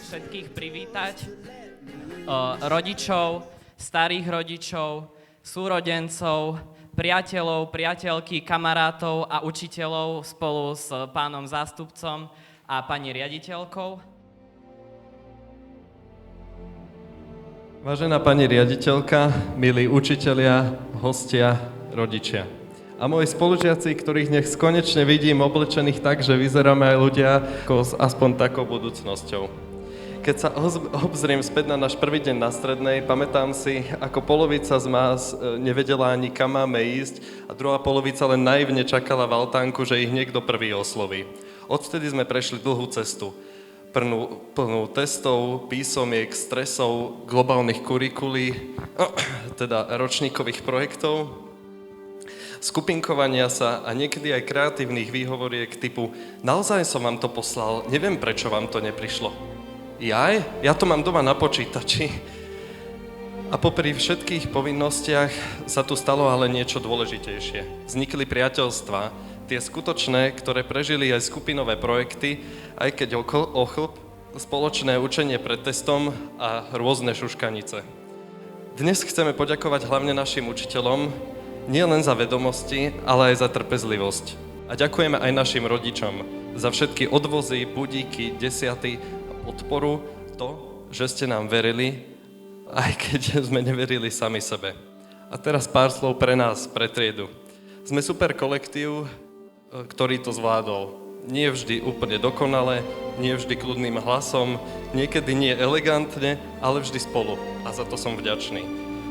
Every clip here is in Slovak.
všetkých privítať, rodičov, starých rodičov, súrodencov, priateľov, priateľky, kamarátov a učiteľov spolu s pánom zástupcom a pani riaditeľkou. Vážená pani riaditeľka, milí učitelia, hostia, rodičia. A moji spolužiaci, ktorých dnes konečne vidím oblečených tak, že vyzeráme aj ľudia s aspoň takou budúcnosťou. Keď sa obzriem späť na náš prvý deň na strednej, pamätám si, ako polovica z nás nevedela ani kam máme ísť a druhá polovica len naivne čakala v altánku, že ich niekto prvý osloví. Odvtedy sme prešli dlhú cestu. Plnú testov, písomiek, stresov, globálnych kurikulí, teda ročníkových projektov, skupinkovania sa a niekedy aj kreatívnych výhovoriek typu naozaj som vám to poslal, neviem prečo vám to neprišlo. Ja to mám doma na počítači. A popri všetkých povinnostiach sa tu stalo ale niečo dôležitejšie. Vznikli priateľstvá, tie skutočné, ktoré prežili aj skupinové projekty, aj keď ochlb, spoločné učenie pred testom a rôzne šuškanice. Dnes chceme poďakovať hlavne našim učiteľom, nie len za vedomosti, ale aj za trpezlivosť. A ďakujeme aj našim rodičom za všetky odvozy, budíky, desiaty a podporu, to, že ste nám verili, aj keď sme neverili sami sebe. A teraz pár slov pre nás, pre triedu. Sme super kolektív, ktorý to zvládol. Nie vždy úplne dokonale, nie vždy kľudným hlasom, niekedy nie elegantne, ale vždy spolu. A za to som vďačný.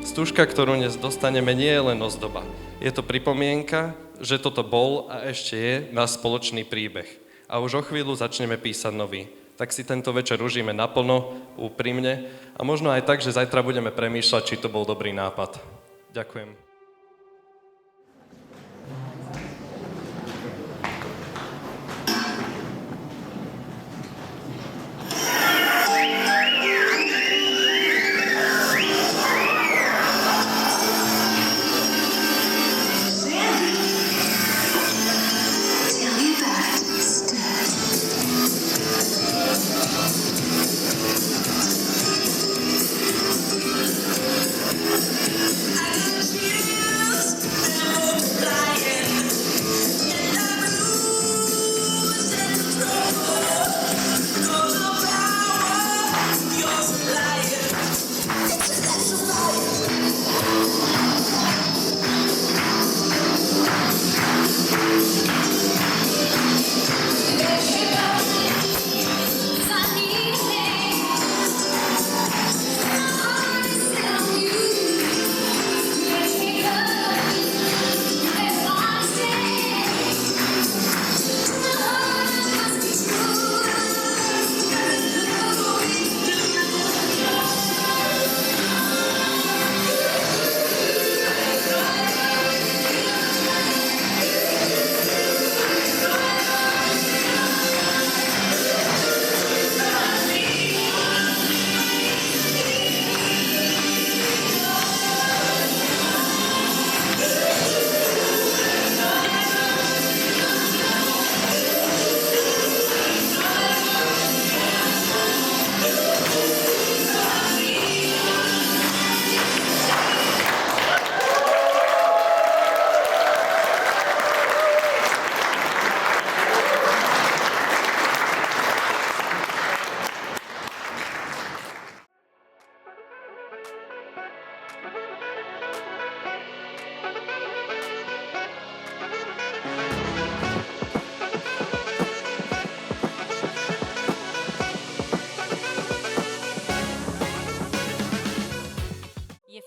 Stúžka, ktorú dnes dostaneme, nie je len ozdoba. Je to pripomienka, že toto bol a ešte je náš spoločný príbeh. A už o chvíľu začneme písať nový. Tak si tento večer užíme naplno, úprimne a možno aj tak, že zajtra budeme premýšľať, či to bol dobrý nápad. Ďakujem.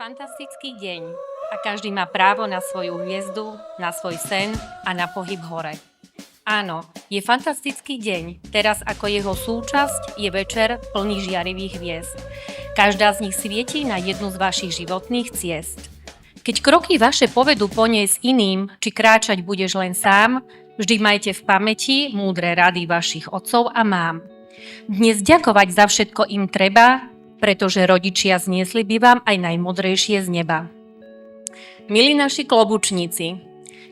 Fantastický deň a každý má právo na svoju hviezdu, na svoj sen a na pohyb hore. Áno, je fantastický deň, teraz ako jeho súčasť je večer plný žiarivých hviezd. Každá z nich svieti na jednu z vašich životných ciest. Keď kroky vaše povedú po nej s iným, či kráčať budeš len sám, vždy majte v pamäti múdre rady vašich otcov a mám. Dnes ďakovať za všetko im treba, pretože rodičia zniesli by vám aj najmodrejšie z neba. Milí naši klobučníci,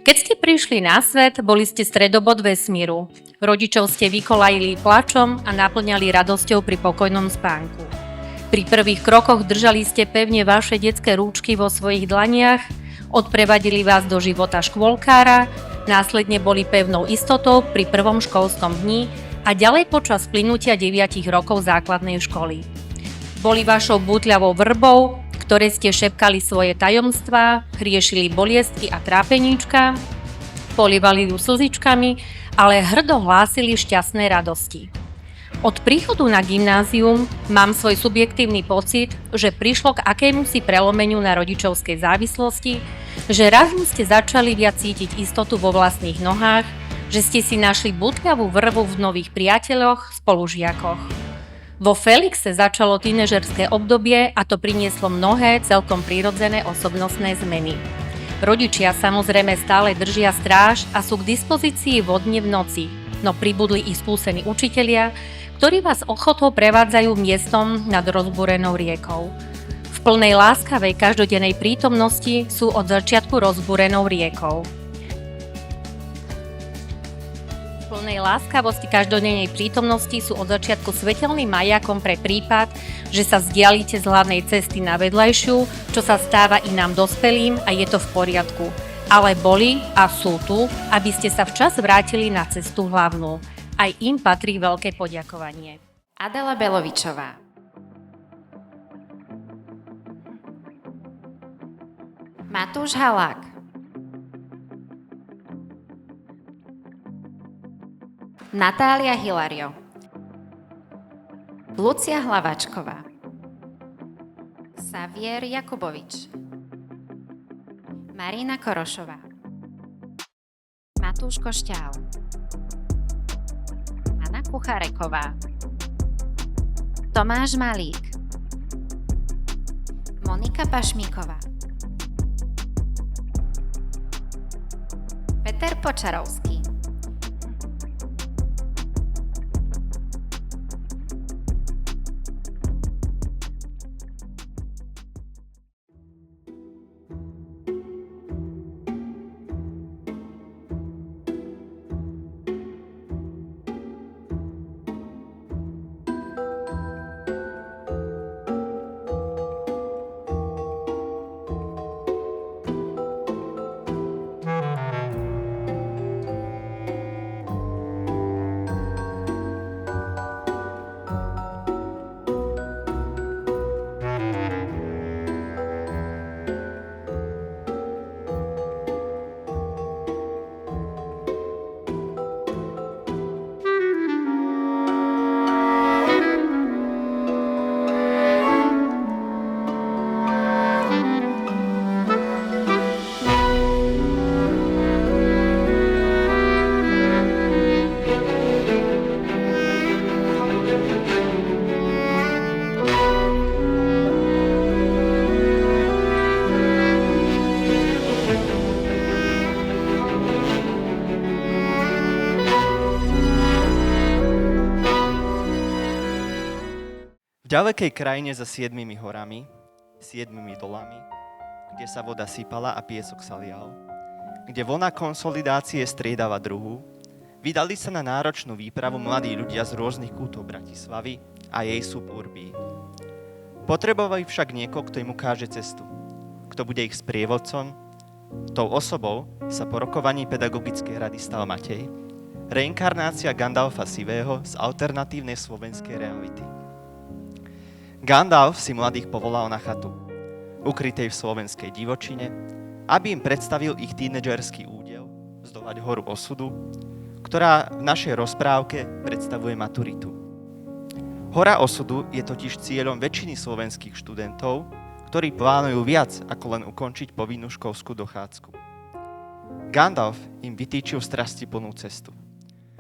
Keď ste prišli na svet, boli ste stredobod vesmíru. Rodičov ste vykolajili plačom a naplňali radosťou pri pokojnom spánku. Pri prvých krokoch držali ste pevne vaše detské rúčky vo svojich dlaniach, odprevadili vás do života škôlkára, následne boli pevnou istotou pri prvom školskom dni a ďalej počas plynutia 9 rokov základnej školy. Boli vašou bútľavou vrbou, ktoré ste šepkali svoje tajomstvá, riešili boliestky a trápeníčka, polivali ju slzičkami, ale hrdo hlásili šťastné radosti. Od príchodu na gymnázium mám svoj subjektívny pocit, že prišlo k akémusi prelomeniu na rodičovskej závislosti, že raz ste začali viac cítiť istotu vo vlastných nohách, že ste si našli bútľavú vrvu v nových priateľoch, spolužiakoch. Vo Felixe začalo tínežerské obdobie a to prinieslo mnohé celkom prirodzené osobnostné zmeny. Rodičia samozrejme stále držia stráž a sú k dispozícii vodne v noci, no pribudli i skúsení učitelia, ktorí vás ochotou prevádzajú miestom nad rozbúrenou riekou. V plnej láskavej každodennej prítomnosti sú od začiatku rozbúrenou riekou. V plnej láskavosti každodennej prítomnosti sú od začiatku svetelným majakom pre prípad, že sa vzdialíte z hlavnej cesty na vedľajšiu, čo sa stáva i nám dospelým a je to v poriadku. Ale boli a sú tu, aby ste sa včas vrátili na cestu hlavnú. Aj im patrí veľké poďakovanie. Adela Belovičová. Matúš Halák. Natália Hilario. Lucia Hlavačková. Xavier Jakubovič. Marina Korošová. Matúš Košťál. Anna Kuchareková. Tomáš Malík. Monika Pašmíková. Peter Počarovský. V ďalekej krajine za 7 horami, 7 dolami, kde sa voda sypala a piesok sa lial, kde vlna konsolidácie striedava druhu, vydali sa na náročnú výpravu mladí ľudia z rôznych kútov Bratislavy a jej suburbí. Potrebovali však niekoho, kto im ukáže cestu, kto bude ich sprievodcom. Tou osobou sa po rokovaní pedagogickej rady stal Matej, reinkarnácia Gandalfa Sivého z alternatívnej slovenskej reality. Gandalf si mladých povolal na chatu, ukrytej v slovenskej divočine, aby im predstavil ich tínedžerský údel zdolať horu osudu, ktorá v našej rozprávke predstavuje maturitu. Hora osudu je totiž cieľom väčšiny slovenských študentov, ktorí plánujú viac ako len ukončiť povinnú školskú dochádzku. Gandalf im vytýčil strastiplnú cestu.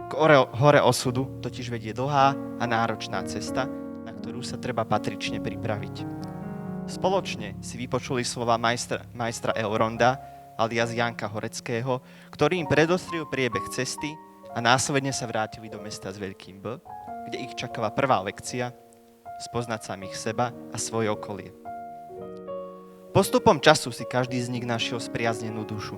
K hore osudu totiž vedie dlhá a náročná cesta, na ktorú sa treba patrične pripraviť. Spoločne si vypočuli slova majstra Elronda, alias Janka Horeckého, ktorý im predostril priebeh cesty a následne sa vrátili do mesta s veľkým B, kde ich čakala prvá lekcia, spoznať samých seba a svoje okolie. Postupom času si každý z nich našiel spriaznenú dušu.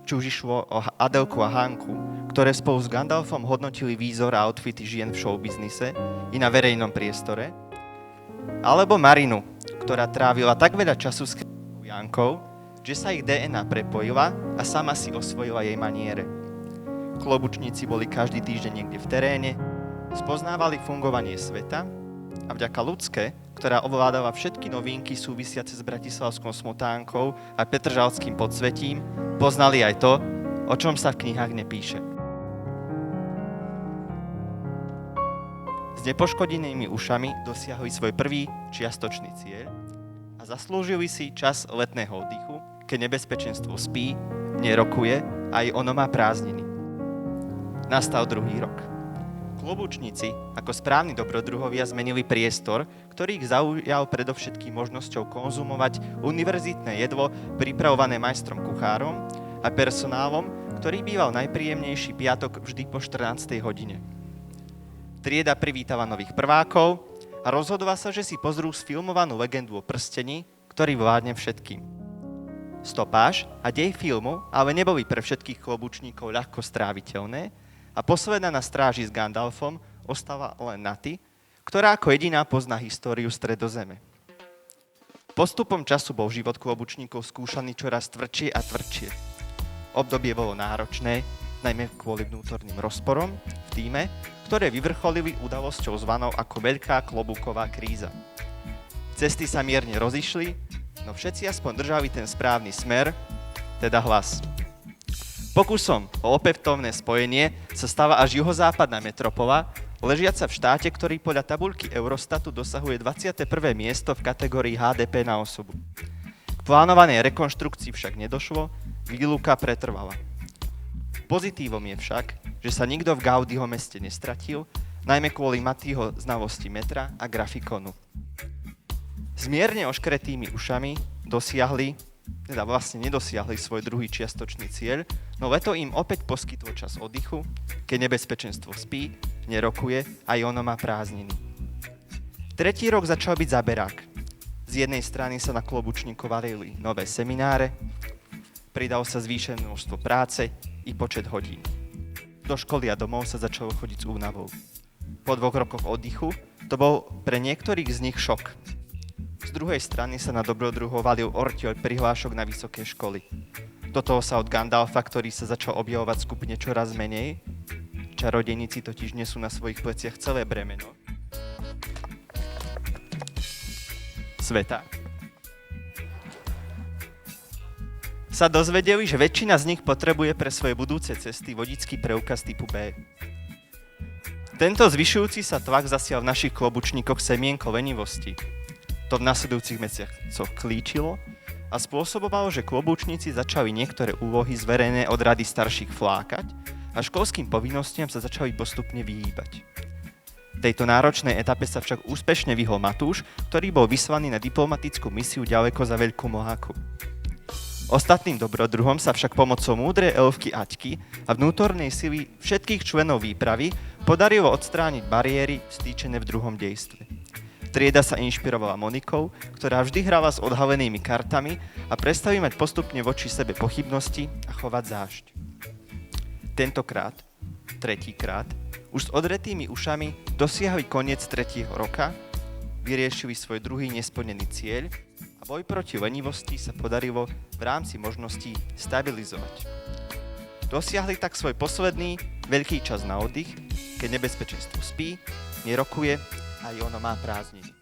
či už išlo o Adelku a Hanku, ktoré spolu s Gandalfom hodnotili výzor a outfity žien v showbiznise i na verejnom priestore, alebo Marinu, ktorá trávila tak veľa času s Jankou, že sa ich DNA prepojila a sama si osvojila jej maniere. Klobučníci boli každý týždeň niekde v teréne, spoznávali fungovanie sveta a vďaka Ľudské, ktorá ovládala všetky novinky súvisiace s bratislavskou smotánkou a petržalským podsvetím, poznali aj to, o čom sa v knihách nepíše. S nepoškodenými ušami dosiahli svoj prvý čiastočný cieľ a zaslúžili si čas letného oddychu, keď nebezpečenstvo spí, nerokuje a aj ono má prázdniny. Nastal druhý rok. Klobučníci ako správni dobrodruhovia zmenili priestor, ktorý ich zaujal predovšetkým možnosťou konzumovať univerzitné jedlo pripravované majstrom kuchárom a personálom, ktorý býval najpríjemnejší piatok vždy po 14. hodine. Trieda privítala nových prvákov a rozhodla sa, že si pozrú sfilmovanú legendu o prstení, ktorý vládne všetkým. Stopáž a dej filmu ale neboli pre všetkých klobučníkov ľahko stráviteľné a posledná na stráži s Gandalfom ostala len Naty, ktorá ako jediná pozná históriu Stredozeme. Postupom času bol život klobučníkov skúšaný čoraz tvrdšie a tvrdšie. Obdobie bolo náročné, najmä kvôli vnútorným rozporom v tíme, ktoré vyvrcholili udalosťou zvanou ako Veľká klobúková kríza. Cesty sa mierne rozišli, no všetci aspoň držali ten správny smer, teda hlas. Pokusom o opätovné spojenie sa stala až juhozápadná metropola, ležiaca v štáte, ktorý podľa tabuľky Eurostatu dosahuje 21. miesto v kategórii HDP na osobu. K plánovanej rekonštrukcii však nedošlo, výluka pretrvala. Pozitívom je však, že sa nikto v Gaudiho meste nestratil, najmä kvôli Matýho znalosti metra a grafikonu. S mierne oškretými ušami nedosiahli svoj druhý čiastočný cieľ, no leto im opäť poskytlo čas oddychu, keď nebezpečenstvo spí, nerokuje a aj ono má prázdniny. Tretí rok začal byť zaberák. Z jednej strany sa na klobučníkov valili nové semináre, pridal sa zvýšené množstvo práce i počet hodín. Do školy a domov sa začalo chodiť s únavou. Po 2 rokoch oddychu to bol pre niektorých z nich šok. Z druhej strany sa na dobrodruhov valil orťoľ prihlášok na vysoké školy. Do toho sa od Gandalfa, ktorý sa začal objavovať v skupine čoraz menej, čarodejníci totiž nesú na svojich pleciach celé bremeno sveta, sa dozvedeli, že väčšina z nich potrebuje pre svoje budúce cesty vodičský preukaz typu B. Tento zvyšujúci sa tlak zasial v našich klobučníkoch semienko lenivosti. To v nasledujúcich mesiacoch klíčilo a spôsobovalo, že klobučníci začali niektoré úlohy zverejné od rady starších flákať a školským povinnostiam sa začali postupne vyhýbať. Tejto náročnej etape sa však úspešne vyhol Matúš, ktorý bol vyslaný na diplomatickú misiu ďaleko za Veľkú Mohaku. Ostatným dobrodruhom sa však pomocou múdrej elfky Aťky a vnútornej sily všetkých členov výpravy podarilo odstrániť bariéry stýčené v druhom dejstve. Trieda sa inšpirovala Monikou, ktorá vždy hrala s odhalenými kartami a prestali mať postupne voči sebe pochybnosti a chovať zášť. Tentokrát, tretíkrát, už s odretými ušami dosiahli koniec 3. roka, vyriešili svoj druhý nesplnený cieľ a boj proti lenivosti sa podarilo v rámci možností stabilizovať. Dosiahli tak svoj posledný veľký čas na oddych, keď nebezpečenstvo spí, nerokuje a aj ono má prázdniny.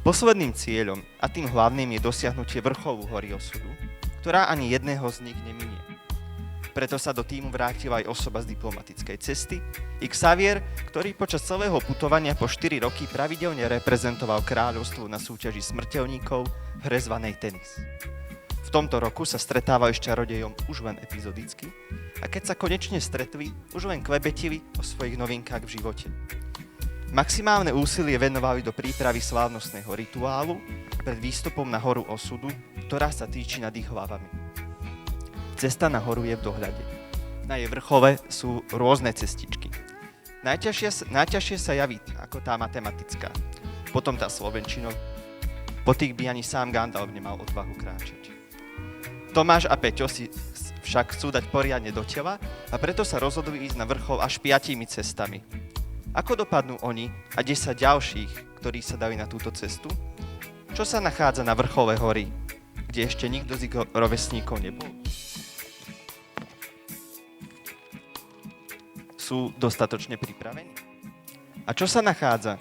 Posledným cieľom a tým hlavným je dosiahnutie vrcholu hory osudu, ktorá ani jedného z nich neminie. Preto sa do týmu vrátila aj osoba z diplomatickej cesty, Xavier, ktorý počas celého putovania po 4 roky pravidelne reprezentoval kráľovstvo na súťaži smrteľníkov v hre zvanej tenis. V tomto roku sa stretávali s čarodejom už len epizodicky a keď sa konečne stretli, už len klebetili o svojich novinkách v živote. Maximálne úsilie venovali do prípravy slávnostného rituálu pred výstupom na horu osudu, ktorá sa týči nad ich hlavami. Cesta na horu je v dohľade. Na jej vrchole sú rôzne cestičky. Najťažšie sa javí ako tá matematická, potom tá slovenčinová. Po tých by ani sám Gandalf nemal odvahu kráčať. Tomáš a Peťo si však chcú dať poriadne do tela a preto sa rozhodujú ísť na vrchol až 5 cestami. Ako dopadnú oni a 10 ďalších, ktorí sa dali na túto cestu? Čo sa nachádza na vrchole hory, kde ešte nikto z ich rovesníkov nebol? Sú dostatočne pripravení? A čo sa nachádza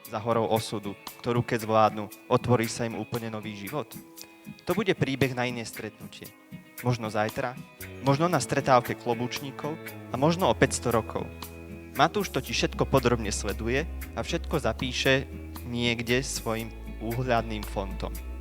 za horou osudu, ktorú keď zvládnu, otvorí sa im úplne nový život? To bude príbeh na iné stretnutie. Možno zajtra, možno na stretávke klobúčníkov a možno o 500 rokov. Matúš totiž všetko podrobne sleduje a všetko zapíše niekde svojim úhľadným fontom.